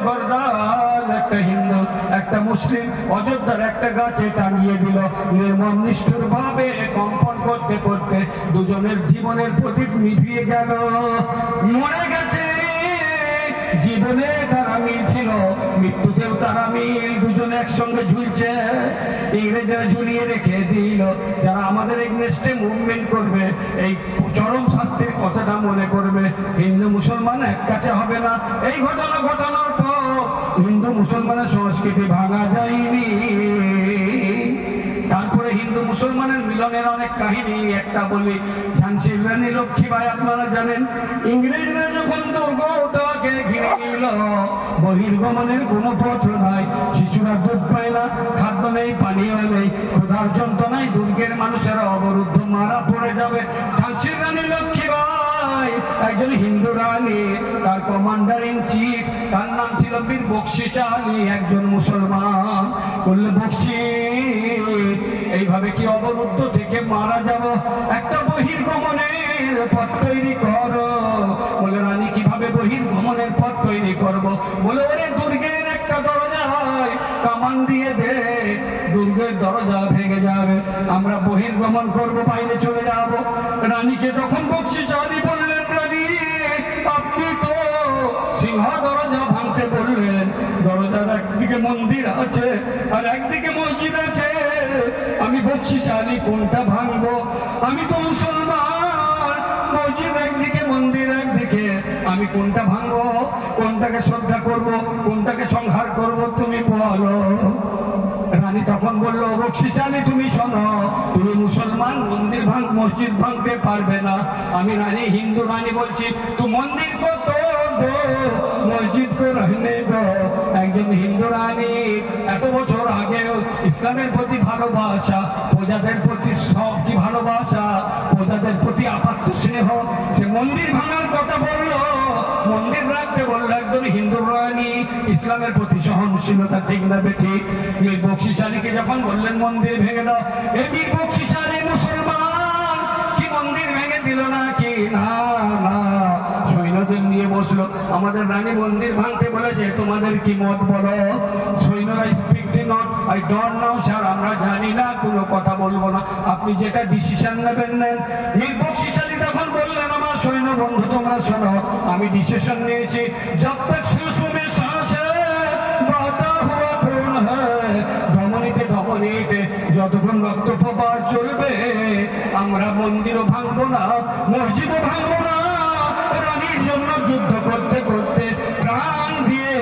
গর্দান একটা হিন্দু একটা মুসলিম অযোধ্যার একটা গাছে টাঙিয়ে দিল। নির্মম নিষ্ঠুর ভাবে কম্পন করতে করতে দুজনের জীবনের প্রদীপ নিভিয়ে গেল। মরে গেছে, জীবনে তারা মিল ছিল, মৃত্যুতেও তারা মিল, দুজনে একসঙ্গে ঝুলছে। ইংরেজরা ঝুলিয়ে রেখে দিল। যারা আমাদের এগনেস্টে মুভমেন্ট করবে, এই চরম শাস্তির কথাটা মনে করবে। হিন্দু মুসলমান এক কাছে হবে না। এই ঘটনা ঘটানোর পর হিন্দু মুসলমানের সংস্কৃতি ভাঙা যায়নি। তারপরে হিন্দু মুসলমানের মিলনের অনেক কাহিনী একটা বলি। ঝাঁসির রানী লক্ষ্মীবাই আপনারা জানেন, ইংরেজরা যখন দুর্গটাকে ঘিরে নিল, বহির্গমনের কোনো পথ নাই, শিশুরা দুধ পায় না, খাদ্য নেই, পানীয় নেই, ক্ষুধার যন্ত্রণায় দুর্গের মানুষেরা অবরুদ্ধ, মারা পড়ে যাবে। ঝাঁসির রানী লক্ষ্মীবাই একজন হিন্দু রানী, তার কমান্ডার ইন চিফ, তার নাম ছিল বীর বকশিশ আলী, একজন মুসলমান। বললে বকশি, এইভাবে কি অবরুদ্ধ থেকে মারা যাব? একটা বহির্গমনের পথ তৈরি করো। বলে রানী কিভাবে বহির্গমনের পথ তৈরি করব? বলে ওরে দুর্গের একটা দরজায় কামান দিয়ে দে, দুর্গের দরজা ভেঙে যাবে, আমরা বহির্গমন করব, বাইরে চলে যাব। রানীকে তখন বকশিশ আলী বললেন, রানী আপনি তো সিংহ দরজা ভাঙতে বললেন, দরজার একদিকে মন্দির আছে আর একদিকে মসজিদ আছে, আমি বকশিশ আলী কোনটা ভাঙবো? আমি তো মুসলমান, মসজিদ একদিকে মন্দির একদিকে, আমি কোনটা ভাঙবো? কোনটাকে শ্রদ্ধা করব, কোনটাকে সংহার করব, তুমি বলো। রানী তখন বললো, বকশিশ আলী তুমি শোনো, তুমি মুসলমান, মন্দির মসজিদ ভাঙতে পারবে না। আমি রানী, হিন্দু রানী বলছি, তু মন্দির কো তোড় দো, মসজিদ কো রহনে দো। একজন হিন্দু রানী এত বছর আগেও ইসলামের প্রতি ভালোবাসা, প্রজাদের প্রতি সব কি ভালোবাসা, প্রজাদের প্রতি আপাত্ত স্নেহ, সে মন্দির ভাঙার কথা বললো, মন্দির রাখতে বললো। একজন হিন্দু রানী ইসলামের প্রতি সহনশীলতা, ঠিক না বেঠিক? বীর বকশিশ আলীকে যখন বললেন মন্দির ভেঙে দাও, এই বীর বকশিশ আলী মুসলমান, কি মন্দির ভেঙে দিল নাকি? না না, সৈন্যদের নিয়ে বসলো। আমাদের রানী মন্দির ভাঙতে বলেছে, তোমাদের কি মত বলো? সৈন্যরা speak not, I don't know sir, আমরা জানি না, কোনো কথা বলবো না, আপনি যেটা ডিসিশন নেবেন নেন। বীর বকশিশ আলী তখন বললেন, আমার সৈন্য বন্ধু তোমরা শোনো, আমি ডিসিশন নিয়েছি, জব তক সুসুমে শ্বাসে বাতা হুয়া খুন হ্যায়, ধমনীতে ধমনীতে যতক্ষণ রক্ত প্রবাহ চলবে, আমরা মন্দিরও ভাঙবো না, মসজিদও ভাঙবো